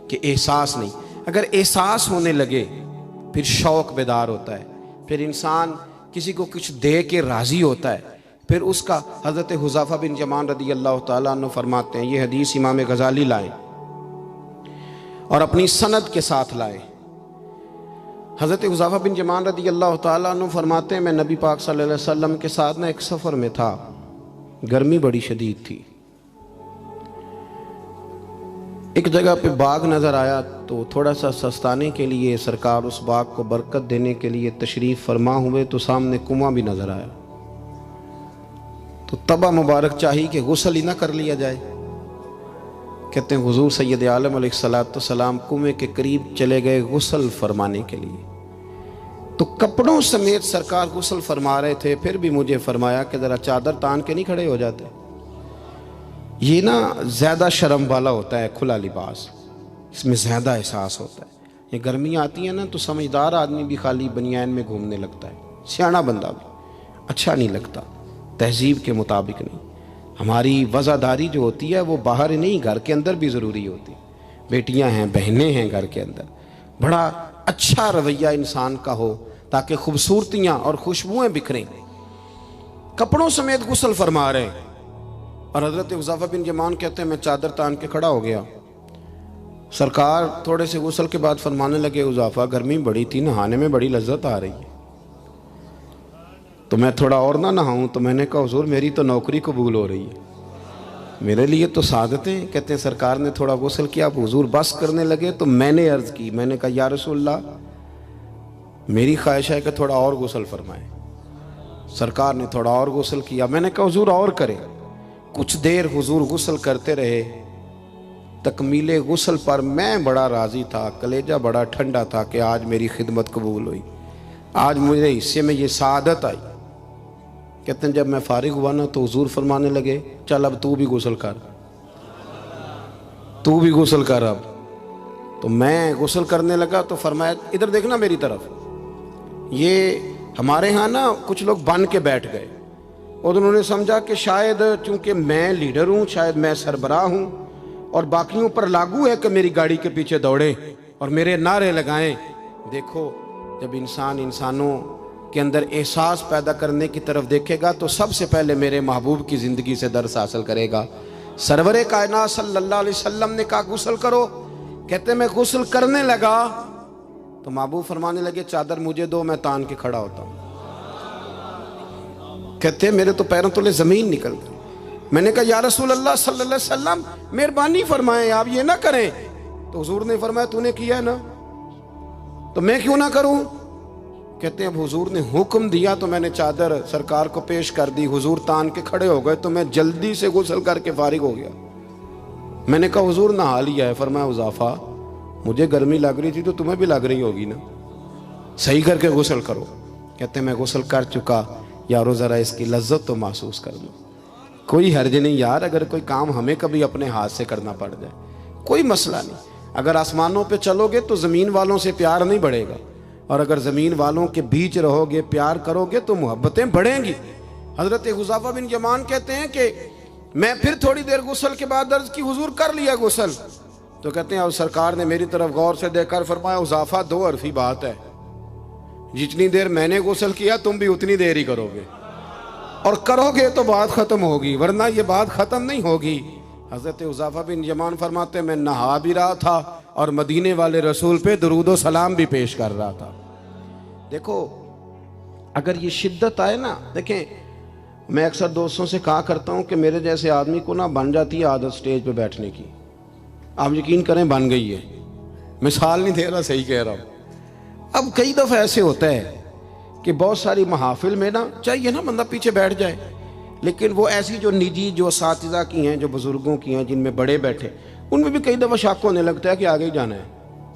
کہ احساس نہیں، اگر احساس ہونے لگے پھر شوق بیدار ہوتا ہے، پھر انسان کسی کو کچھ دے کے راضی ہوتا ہے، پھر اس کا حضرت حذیفہ بن یمان رضی اللہ تعالیٰ عنہ فرماتے ہیں، یہ حدیث امام غزالی لائیں اور اپنی سند کے ساتھ لائیں۔ حضرت حذیفہ بن یمان رضی اللہ تعالیٰ عنہ فرماتے ہیں، میں نبی پاک صلی اللہ علیہ وسلم کے ساتھ ایک سفر میں تھا، گرمی بڑی شدید تھی، ایک جگہ پہ باغ نظر آیا تو تھوڑا سا سستانے کے لیے سرکار اس باغ کو برکت دینے کے لیے تشریف فرما ہوئے تو سامنے کنواں بھی نظر آیا، تو تبا مبارک چاہی کہ غسل ہی نہ کر لیا جائے۔ کہتے ہیں حضور سید عالم علیہ السلام کنویں کے قریب چلے گئے غسل فرمانے کے لیے، تو کپڑوں سمیت سرکار غسل فرما رہے تھے، پھر بھی مجھے فرمایا کہ ذرا چادر تان کے نہیں کھڑے ہو جاتے؟ یہ نا زیادہ شرم والا ہوتا ہے کھلا لباس، اس میں زیادہ احساس ہوتا ہے۔ یہ گرمیاں آتی ہیں نا تو سمجھدار آدمی بھی خالی بنیان میں گھومنے لگتا ہے، سیاںا بندہ بھی اچھا نہیں لگتا، تہذیب کے مطابق نہیں۔ ہماری وزاداری جو ہوتی ہے وہ باہر نہیں، گھر کے اندر بھی ضروری ہوتی، بیٹیاں ہیں، بہنیں ہیں، گھر کے اندر بڑا اچھا رویہ انسان کا ہو تاکہ خوبصورتیاں اور خوشبوئیں بکھریں۔ کپڑوں سمیت غسل فرما رہے ہیں، اور حضرت حذیفہ بن یمان کہتے ہیں میں چادر تان کے کھڑا ہو گیا، سرکار تھوڑے سے غسل کے بعد فرمانے لگے، حذیفہ گرمی بڑی تھی، نہانے میں بڑی لذت آ رہی ہے، تو میں تھوڑا اور نہ نہاؤں؟ تو میں نے کہا حضور میری تو نوکری قبول ہو رہی ہے، میرے لیے تو سعادتیں۔ کہتے ہیں سرکار نے تھوڑا غسل کیا، اب حضور بس کرنے لگے تو میں نے عرض کی، میں نے کہا یا رسول اللہ میری خواہش ہے کہ تھوڑا اور غسل فرمائیں۔ سرکار نے تھوڑا اور غسل کیا، میں نے کہا حضور اور کریں۔ کچھ دیر حضور غسل کرتے رہے، تکمیل غسل پر میں بڑا راضی تھا، کلیجہ بڑا ٹھنڈا تھا کہ آج میری خدمت قبول ہوئی، آج مجھے حصے میں یہ سعادت آئی۔ کہتے ہیں جب میں فارغ ہوا نا تو حضور فرمانے لگے چل اب تو بھی غسل کر، تو بھی غسل کر اب۔ تو میں غسل کرنے لگا تو فرمایا ادھر دیکھنا میری طرف۔ یہ ہمارے ہاں نا کچھ لوگ بن کے بیٹھ گئے اور انہوں نے سمجھا کہ شاید چونکہ میں لیڈر ہوں، شاید میں سربراہ ہوں اور باقیوں پر لاگو ہے کہ میری گاڑی کے پیچھے دوڑیں اور میرے نعرے لگائیں۔ دیکھو جب انسان انسانوں کے اندر احساس پیدا کرنے کی طرف دیکھے گا تو سب سے پہلے میرے محبوب کی زندگی سے درس حاصل کرے گا۔ سرور کائنات صلی اللہ علیہ وسلم نے کہا غسل کرو، کہتے میں غسل کرنے لگا تو محبوب فرمانے لگے چادر مجھے دو، میں تان کے کھڑا ہوتا ہوں۔ کہتے ہیں میرے تو پیروں تلے زمین نکل گئی۔ میں نے کہا یا رسول اللہ صلی اللہ علیہ وسلم مہربانی فرمائیں آپ یہ نہ کریں۔ تو حضور نے فرمایا تو نے کیا ہے نا تو میں کیوں نہ کروں؟ کہتے ہیں اب حضور نے حکم دیا تو میں نے چادر سرکار کو پیش کر دی، حضور تان کے کھڑے ہو گئے تو میں جلدی سے غسل کر کے فارغ ہو گیا۔ میں نے کہا حضور نہا لیا ہے؟ فرمایا حذیفہ مجھے گرمی لگ رہی تھی تو تمہیں بھی لگ رہی ہوگی نا، صحیح کر کے غسل کرو۔ کہتے ہیں میں غسل کر چکا، یارو ذرا اس کی لذت تو محسوس کر لو۔ کوئی حرج نہیں یار، اگر کوئی کام ہمیں کبھی اپنے ہاتھ سے کرنا پڑ جائے کوئی مسئلہ نہیں۔ اگر آسمانوں پہ چلو گے تو زمین والوں سے پیار نہیں بڑھے گا، اور اگر زمین والوں کے بیچ رہو گے پیار کرو گے تو محبتیں بڑھیں گی۔ حضرت حذیفہ بن یمان کہتے ہیں کہ میں پھر تھوڑی دیر غسل کے بعد عرض کی حضور کر لیا غسل؟ تو کہتے ہیں اب سرکار نے میری طرف غور سے دیکھ کر فرمایا حذیفہ دو حرفی بات ہے، جتنی دیر میں نے غسل کیا تم بھی اتنی دیر ہی کرو گے، اور کرو گے تو بات ختم ہوگی ورنہ یہ بات ختم نہیں ہوگی۔ حضرت حذیفہ بن یمان فرماتے میں نہا بھی رہا تھا اور مدینے والے رسول پہ درود و سلام بھی پیش کر رہا تھا۔ دیکھو اگر یہ شدت آئے نا، دیکھیں میں اکثر دوستوں سے کہا کرتا ہوں کہ میرے جیسے آدمی کو نا بن جاتی ہے عادت سٹیج پہ بیٹھنے کی، آپ یقین کریں بن گئی ہے، مثال نہیں دے رہا، صحیح کہہ رہا ہوں۔ اب کئی دفعہ ایسے ہوتا ہے کہ بہت ساری محافل میں نا چاہیے نا بندہ پیچھے بیٹھ جائے، لیکن وہ ایسی جو نجی جو اساتذہ کی ہیں، جو بزرگوں کی ہیں، جن میں بڑے بیٹھے، ان میں بھی کئی دفعہ شک ہونے لگتا ہے کہ آگے ہی جانا ہے،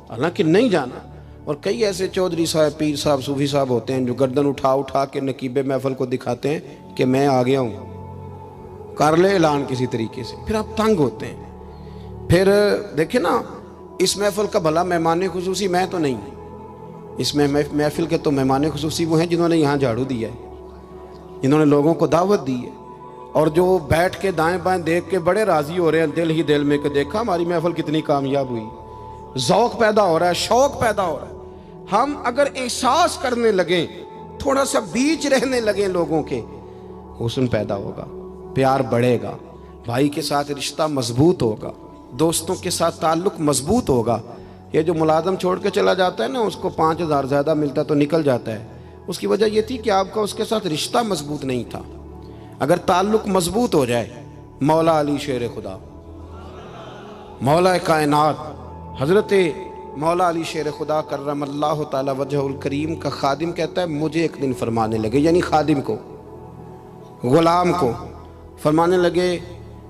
حالانکہ نہیں جانا۔ اور کئی ایسے چودھری صاحب، پیر صاحب، صوفی صاحب ہوتے ہیں جو گردن اٹھا اٹھا کے نقیب محفل کو دکھاتے ہیں کہ میں آ گیا ہوں، کر لے اعلان کسی طریقے سے، پھر آپ تنگ ہوتے ہیں۔ پھر دیکھیں نا اس محفل کا بھلا مہمان خصوصی میں تو نہیں، اس میں محفل کے تو مہمان خصوصی وہ ہیں جنہوں نے یہاں جھاڑو دیا ہے، جنہوں نے لوگوں کو دعوت دی ہے، اور جو بیٹھ کے دائیں بائیں دیکھ کے بڑے راضی ہو رہے ہیں دل ہی دل میں کہ دیکھا ہماری محفل کتنی کامیاب ہوئی۔ ذوق پیدا ہو رہا ہے، شوق پیدا ہو رہا ہے۔ ہم اگر احساس کرنے لگیں، تھوڑا سا بیچ رہنے لگیں لوگوں کے، حسن پیدا ہوگا، پیار بڑھے گا، بھائی کے ساتھ رشتہ مضبوط ہوگا، دوستوں کے ساتھ تعلق مضبوط ہوگا۔ یہ جو ملازم چھوڑ کے چلا جاتا ہے نا، اس کو 5,000 زیادہ ملتا تو نکل جاتا ہے، اس کی وجہ یہ تھی کہ آپ کا اس کے ساتھ رشتہ مضبوط نہیں تھا۔ اگر تعلق مضبوط ہو جائے، مولا علی شیر خدا، مولا کائنات حضرت مولا علی شیر خدا کرم اللہ تعالی وجہ الکریم کا خادم کہتا ہے مجھے ایک دن فرمانے لگے، یعنی خادم کو، غلام کو فرمانے لگے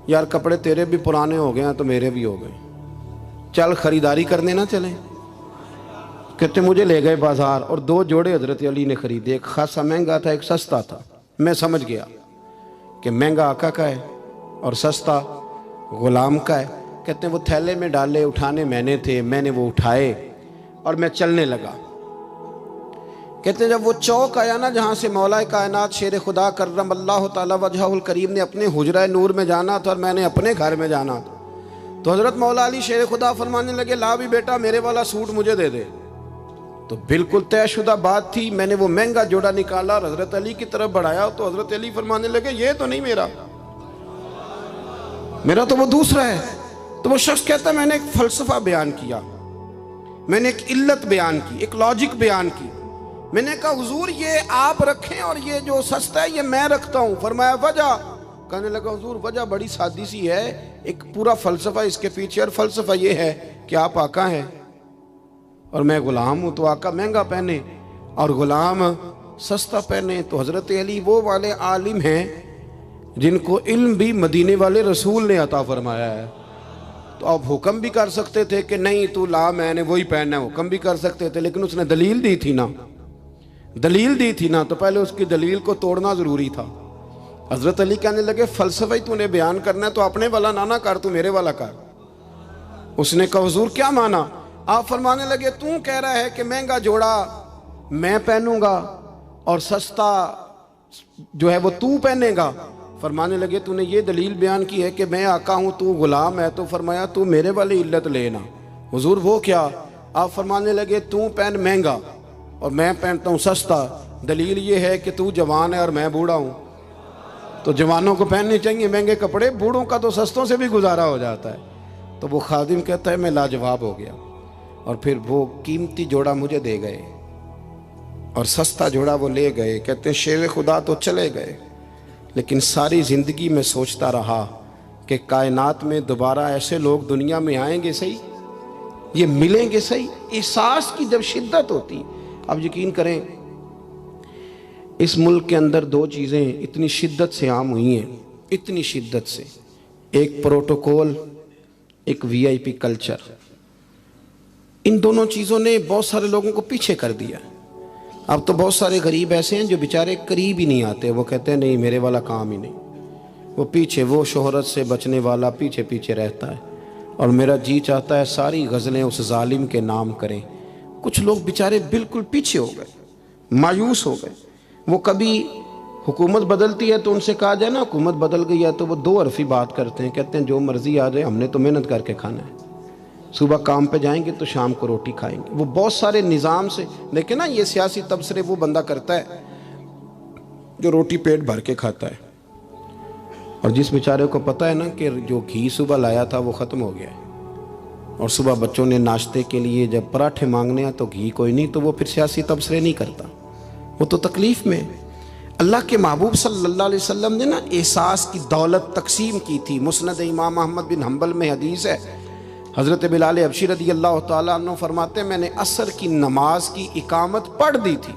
یار کپڑے تیرے بھی پرانے ہو گئے ہیں تو میرے بھی ہو گئے، چل خریداری کرنے نہ چلیں۔ کہتے مجھے لے گئے بازار اور 2 جوڑے حضرت علی نے خریدے، ایک خاصا مہنگا تھا، ایک سستا تھا۔ میں سمجھ گیا کہ مہنگا آقا کا ہے اور سستا غلام کا ہے۔ کہتے ہیں وہ تھیلے میں ڈالے، اٹھانے میں نے وہ اٹھائے اور میں چلنے لگا۔ کہتے ہیں جب وہ چوک آیا نا جہاں سے مولا کائنات شیر خدا کرم اللہ تعالی وجہ الکریم نے اپنے حجرہ نور میں جانا تھا اور میں نے اپنے گھر میں جانا تھا، تو حضرت مولا علی شیر خدا فرمانے لگے لا بھی بیٹا میرے والا سوٹ مجھے دے دے۔ تو بالکل طے شدہ بات تھی، میں نے وہ مہنگا جوڑا نکالا اور حضرت علی کی طرف بڑھایا، تو حضرت علی فرمانے لگے یہ تو نہیں میرا تو وہ دوسرا ہے۔ تو وہ شخص کہتا ہے میں نے ایک فلسفہ بیان کیا، میں نے ایک علت بیان کی، ایک لاجک بیان کی۔ میں نے کہا حضور یہ آپ رکھیں اور یہ جو سستا ہے یہ میں رکھتا ہوں۔ فرمایا وجہ؟ کہنے لگا حضور وجہ بڑی سادی سی ہے، ایک پورا فلسفہ اس کے پیچھے، اور فلسفہ یہ ہے کہ آپ آقا ہیں اور میں غلام ہوں، تو آقا مہنگا پہنے اور غلام سستا پہنے۔ تو حضرت علی وہ والے عالم ہیں جن کو علم بھی مدینے والے رسول نے عطا فرمایا ہے، تو آپ حکم بھی کر سکتے تھے کہ نہیں تو لا میں نے وہی پہننا ہے، حکم بھی کر سکتے تھے، لیکن اس نے دلیل دی تھی نا، تو پہلے اس کی دلیل کو توڑنا ضروری تھا۔ حضرت علی کہنے لگے فلسفہ ہی تو نے بیان کرنا ہے تو اپنے والا نہ کر، تو میرے والا کر۔ اس نے کہا حضور کیا مانا؟ آپ فرمانے لگے تو کہہ رہا ہے کہ مہنگا جوڑا میں پہنوں گا اور سستا جو ہے وہ تو پہنے گا۔ فرمانے لگے تو نے یہ دلیل بیان کی ہے کہ میں آقا ہوں تو غلام ہے، تو فرمایا تو میرے والی علت لینا۔ حضور وہ کیا؟ آپ فرمانے لگے تو پہن مہنگا اور میں پہنتا ہوں سستا، دلیل یہ ہے کہ تو جوان ہے اور میں بوڑھا ہوں، تو جوانوں کو پہننے چاہیے مہنگے کپڑے، بوڑھوں کا تو سستوں سے بھی گزارا ہو جاتا ہے۔ تو وہ خادم کہتا ہے میں لاجواب ہو گیا، اور پھر وہ قیمتی جوڑا مجھے دے گئے اور سستا جوڑا وہ لے گئے۔ کہتے ہیں شیر خدا تو چلے گئے، لیکن ساری زندگی میں سوچتا رہا کہ کائنات میں دوبارہ ایسے لوگ دنیا میں آئیں گے صحیح، یہ ملیں گے صحیح۔ احساس کی جب شدت ہوتی، اب یقین کریں اس ملک کے اندر 2 چیزیں اتنی شدت سے عام ہوئی ہیں، اتنی شدت سے، ایک پروٹوکول، ایک VIP کلچر۔ ان دونوں چیزوں نے بہت سارے لوگوں کو پیچھے کر دیا۔ اب تو بہت سارے غریب ایسے ہیں جو بیچارے قریب ہی نہیں آتے، وہ کہتے ہیں نہیں میرے والا کام ہی نہیں، وہ پیچھے، وہ شہرت سے بچنے والا پیچھے رہتا ہے، اور میرا جی چاہتا ہے ساری غزلیں اس ظالم کے نام کریں۔ کچھ لوگ بیچارے بالکل پیچھے ہو گئے، مایوس ہو گئے۔ وہ کبھی حکومت بدلتی ہے تو ان سے کہا جائے نا حکومت بدل گئی ہے، تو وہ 2 حرفی بات کرتے ہیں، کہتے ہیں جو مرضی آ جائے ہم نے تو محنت کر کے کھانا ہے، صبح کام پہ جائیں گے تو شام کو روٹی کھائیں گے۔ وہ بہت سارے نظام سے دیکھیں نا، یہ سیاسی تبصرے وہ بندہ کرتا ہے جو روٹی پیٹ بھر کے کھاتا ہے، اور جس بیچارے کو پتہ ہے نا کہ جو گھی صبح لایا تھا وہ ختم ہو گیا ہے، اور صبح بچوں نے ناشتے کے لیے جب پراٹھے مانگنے ہیں تو گھی کوئی نہیں، تو وہ پھر سیاسی تبصرے نہیں کرتا، وہ تو تکلیف میں۔ اللہ کے محبوب صلی اللہ علیہ وسلم نے نا احساس کی دولت تقسیم کی تھی۔ مسند امام احمد بن حنبل میں حدیث ہے، حضرت بلال حبشی رضی اللہ تعالیٰ عنہ فرماتے ہیں میں نے عصر کی نماز کی اقامت پڑھ دی تھی،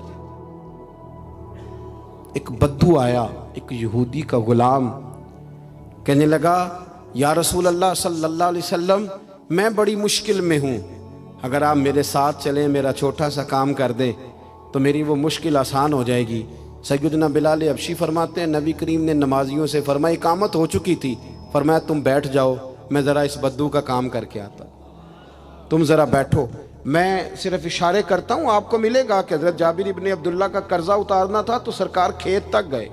ایک بدو آیا، ایک یہودی کا غلام، کہنے لگا یا رسول اللہ صلی اللہ علیہ وسلم میں بڑی مشکل میں ہوں، اگر آپ میرے ساتھ چلیں، میرا چھوٹا سا کام کر دیں تو میری وہ مشکل آسان ہو جائے گی۔ سیدنا بلال حبشی فرماتے ہیں نبی کریم نے نمازیوں سے فرمایا اقامت ہو چکی تھی، فرمایا تم بیٹھ جاؤ، میں ذرا اس بدو کا کام کر کے آتا، تم ذرا بیٹھو۔ میں صرف اشارے کرتا ہوں، آپ کو ملے گا کہ حضرت جابر ابن عبداللہ کا قرضہ اتارنا تھا تو سرکار کھیت تک گئے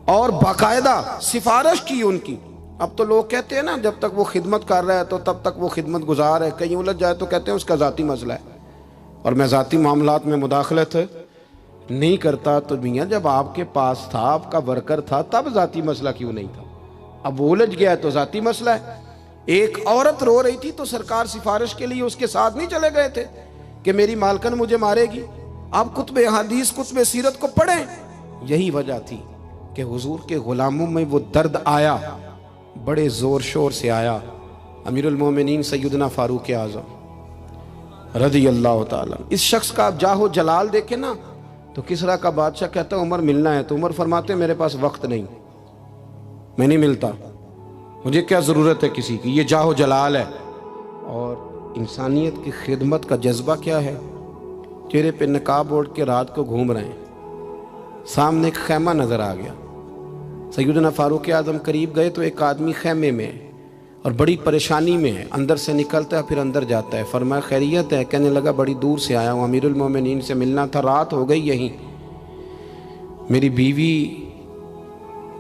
اور باقاعدہ سفارش کی ان کی۔ اب تو لوگ کہتے ہیں نا جب تک وہ خدمت کر رہا ہے تو تب تک وہ خدمت گزار ہے، کہیں الجھ جائے تو کہتے ہیں اس کا ذاتی مسئلہ ہے، اور میں ذاتی معاملات میں مداخلت نہیں کرتا۔ تو میاں جب آپ کے پاس تھا، آپ کا ورکر تھا، تب ذاتی مسئلہ کیوں نہیں تھا؟ اب وہ الجھ گیا ہے تو ذاتی مسئلہ ہے۔ ایک عورت رو رہی تھی تو سرکار سفارش کے لیے اس کے ساتھ نہیں چلے گئے تھے کہ میری مالکن مجھے مارے گی؟ آپ کتب حدیث، کتب سیرت کو پڑھیں۔ یہی وجہ تھی کہ حضور کے غلاموں میں وہ درد آیا، بڑے زور شور سے آیا۔ امیر المومنین سیدنا فاروق اعظم رضی اللہ تعالیٰ، اس شخص کا آپ جاہ و جلال دیکھیں نا تو کسریٰ کا بادشاہ کہتا ہے عمر ملنا ہے، تو عمر فرماتے ہیں میرے پاس وقت نہیں، میں نہیں ملتا، مجھے کیا ضرورت ہے کسی کی، یہ جاہ و جلال ہے۔ اور انسانیت کی خدمت کا جذبہ کیا ہے؟ چہرے پہ نقاب اوڑھ کے رات کو گھوم رہے ہیں، سامنے ایک خیمہ نظر آ گیا، سیدنا فاروق اعظم قریب گئے تو ایک آدمی خیمے میں ہے اور بڑی پریشانی میں ہے، اندر سے نکلتا ہے پھر اندر جاتا ہے۔ فرمایا خیریت ہے؟ کہنے لگا بڑی دور سے آیا ہوں، امیر المومنین سے ملنا تھا، رات ہو گئی یہیں، میری بیوی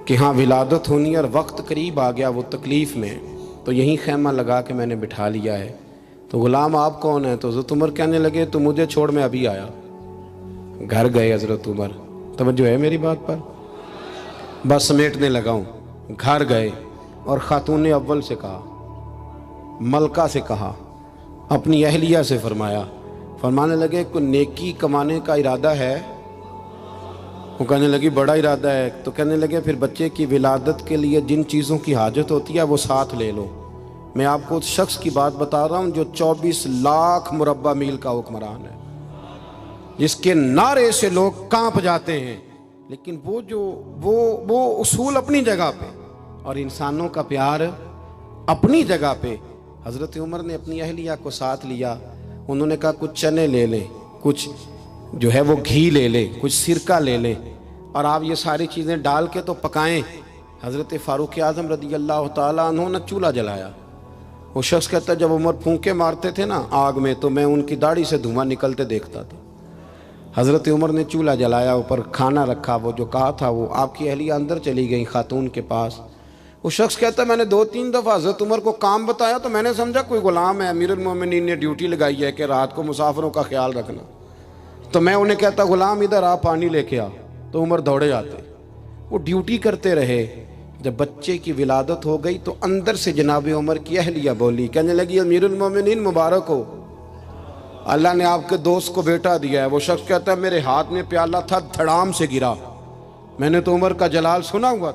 کہ ہاں ولادت ہونی اور وقت قریب آ گیا، وہ تکلیف میں، تو یہیں خیمہ لگا کے میں نے بٹھا لیا ہے۔ تو غلام آپ کون ہیں؟ تو حضرت عمر کہنے لگے تو مجھے چھوڑ میں ابھی آیا۔ گھر گئے حضرت عمر، توجہ ہے میری بات پر؟ بس سمیٹنے لگا ہوں۔ گھر گئے اور خاتون اول سے کہا، ملکہ سے کہا، اپنی اہلیہ سے فرمایا، فرمانے لگے کوئی نیکی کمانے کا ارادہ ہے؟ وہ کہنے لگی بڑا ارادہ ہے۔ تو کہنے لگے پھر بچے کی ولادت کے لیے جن چیزوں کی حاجت ہوتی ہے وہ ساتھ لے لو۔ میں آپ کو اس شخص کی بات بتا رہا ہوں جو 24 لاکھ مربع میل کا حکمران ہے، جس کے نعرے سے لوگ کانپ جاتے ہیں، لیکن وہ اصول اپنی جگہ پہ اور انسانوں کا پیار اپنی جگہ پہ۔ حضرت عمر نے اپنی اہلیہ کو ساتھ لیا، انہوں نے کہا کچھ چنے لے لیں، کچھ جو ہے وہ گھی لے لیں، کچھ سرکہ لے لیں، اور آپ یہ ساری چیزیں ڈال کے تو پکائیں۔ حضرت فاروق اعظم رضی اللہ تعالیٰ عنہ نے چولہا جلایا۔ وہ شخص کہتا ہے جب عمر پھونکے مارتے تھے نا آگ میں تو میں ان کی داڑھی سے دھواں نکلتے دیکھتا تھا۔ حضرت عمر نے چولہا جلایا، اوپر کھانا رکھا، وہ جو کہا تھا وہ آپ کی اہلیہ اندر چلی گئی خاتون کے پاس۔ وہ شخص کہتا ہے میں نے 2-3 دفعہ حضرت عمر کو کام بتایا تو میں نے سمجھا کوئی غلام ہے، امیر المومنین نے ڈیوٹی لگائی ہے کہ رات کو مسافروں کا خیال رکھنا، تو میں انہیں کہتا غلام ادھر آ پانی لے کے آ، تو عمر دوڑے جاتے۔ وہ ڈیوٹی کرتے رہے۔ جب بچے کی ولادت ہو گئی تو اندر سے جناب عمر کی اہلیہ بولی، کہنے لگی امیر المومنین مبارک ہو، اللہ نے آپ کے دوست کو بیٹا دیا ہے۔ وہ شخص کہتا ہے میرے ہاتھ میں پیالہ تھا، دھڑام سے گرا، میں نے تو عمر کا جلال سنا ہوا،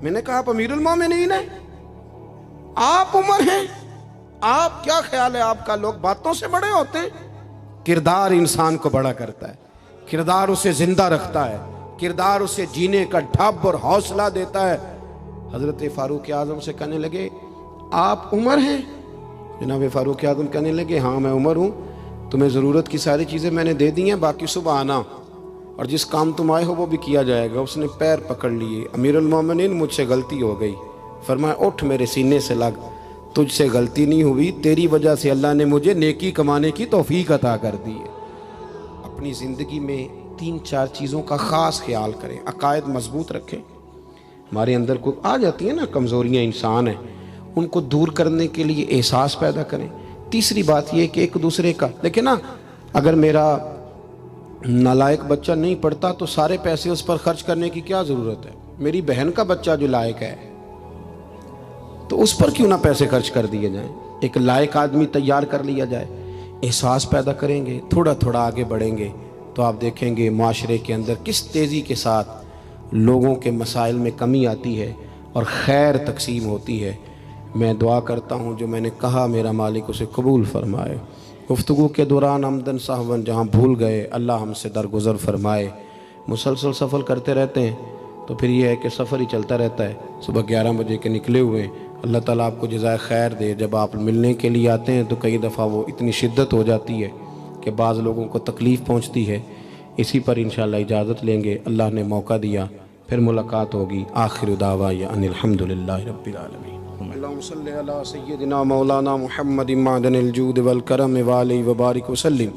میں نے کہا آپ امیر المومنین ہیں، آپ عمر ہیں، آپ کیا خیال ہے آپ کا لوگ باتوں سے بڑے ہوتے ہیں؟ کردار انسان کو بڑا کرتا ہے، کردار اسے زندہ رکھتا ہے، کردار اسے جینے کا ڈھب اور حوصلہ دیتا ہے۔ حضرت فاروق اعظم سے کہنے لگے آپ عمر ہیں؟ جناب فاروق اعظم کہنے لگے ہاں میں عمر ہوں، تمہیں ضرورت کی ساری چیزیں میں نے دے دی ہیں، باقی صبح آنا اور جس کام تم آئے ہو وہ بھی کیا جائے گا۔ اس نے پیر پکڑ لیے، امیر المومنین مجھ سے غلطی ہو گئی۔ فرمایا اٹھ میرے سینے سے لگ، تجھ سے غلطی نہیں ہوئی، تیری وجہ سے اللہ نے مجھے نیکی کمانے کی توفیق عطا کر دی ہے۔ اپنی زندگی میں 3-4 چیزوں کا خاص خیال کریں، عقائد مضبوط رکھیں۔ ہمارے اندر کو آ جاتی ہیں نا کمزوریاں، انسان ہیں، ان کو دور کرنے کے لیے احساس پیدا کریں۔ تیسری بات یہ کہ ایک دوسرے کا دیکھیں نا، اگر میرا نالائق بچہ نہیں پڑھتا تو سارے پیسے اس پر خرچ کرنے کی کیا ضرورت ہے؟ میری بہن کا بچہ جو لائق ہے تو اس پر کیوں نہ پیسے خرچ کر دیے جائیں، ایک لائق آدمی تیار کر لیا جائے۔ احساس پیدا کریں گے، تھوڑا تھوڑا آگے بڑھیں گے تو آپ دیکھیں گے معاشرے کے اندر کس تیزی کے ساتھ لوگوں کے مسائل میں کمی آتی ہے اور خیر تقسیم ہوتی ہے۔ میں دعا کرتا ہوں جو میں نے کہا میرا مالک اسے قبول فرمائے۔ گفتگو کے دوران عمدن سہون جہاں بھول گئے اللہ ہم سے درگزر فرمائے۔ مسلسل سفر کرتے رہتے ہیں تو پھر یہ ہے کہ سفر ہی چلتا رہتا ہے۔ صبح 11 بجے کے نکلے ہوئے ہیں، اللہ تعالیٰ آپ کو جزائے خیر دے۔ جب آپ ملنے کے لیے آتے ہیں تو کئی دفعہ وہ اتنی شدت ہو جاتی ہے کہ بعض لوگوں کو تکلیف پہنچتی ہے۔ اسی پر انشاءاللہ اجازت لیں گے، اللہ نے موقع دیا، پھر ملاقات ہوگی۔ آخر دعوانا ان الحمدللہ رب العالمین۔ اللهم صل على سيدنا مولانا محمد معدن الجود والكرم وآله وبارك وسلم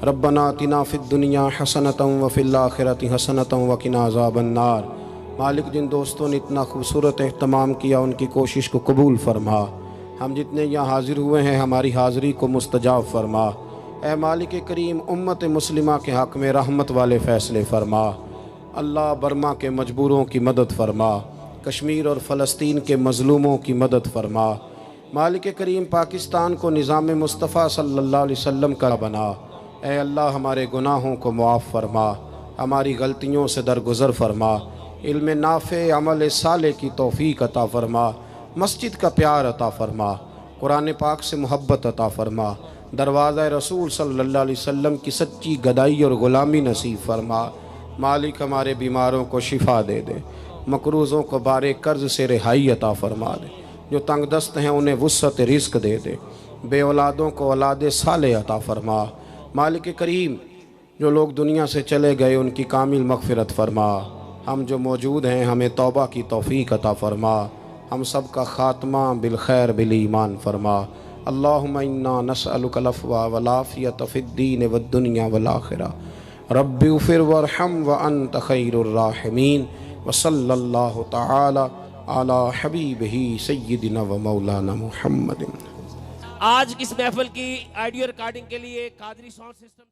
ربنا آتنا في الدنيا حسنة وفي الآخرة حسنة وقنا عذاب النار۔ مالک جن دوستوں نے اتنا خوبصورت اہتمام کیا ان کی کوشش کو قبول فرما، ہم جتنے یہاں حاضر ہوئے ہیں ہماری حاضری کو مستجاب فرما۔ اے مالک کریم امت مسلمہ کے حق میں رحمت والے فیصلے فرما۔ اللہ برما کے مجبوروں کی مدد فرما، کشمیر اور فلسطین کے مظلوموں کی مدد فرما۔ مالک کریم پاکستان کو نظام مصطفیٰ صلی اللہ علیہ وسلم کا بنا۔ اے اللہ ہمارے گناہوں کو معاف فرما، ہماری غلطیوں سے درگزر فرما، علم نافع عمل صالح کی توفیق عطا فرما، مسجد کا پیار عطا فرما، قرآن پاک سے محبت عطا فرما، دروازہ رسول صلی اللہ علیہ وسلم کی سچی گدائی اور غلامی نصیب فرما۔ مالک ہمارے بیماروں کو شفا دے دے، مقروضوں کو بارے قرض سے رہائی عطا فرما دے، جو تنگ دست ہیں انہیں وسعت رزق دے دے، بے اولادوں کو اولاد صالح عطا فرما۔ مالک کریم جو لوگ دنیا سے چلے گئے ان کی کامل مغفرت فرما، ہم جو موجود ہیں ہمیں توبہ کی توفیق عطا فرما، ہم سب کا خاتمہ بالخیر بالایمان فرما۔ اللہم انا نسألک العفو والعافیۃ فی الدین والدنیا والآخرہ، رب اغفر وارحم وانت خیر الراحمین، وصلی اللہ تعالی علی حبیبہ سیدنا و مولانا محمد۔ آج اس محفل کی آڈیو ریکارڈنگ کے لیے قادری ساؤنڈ سسٹم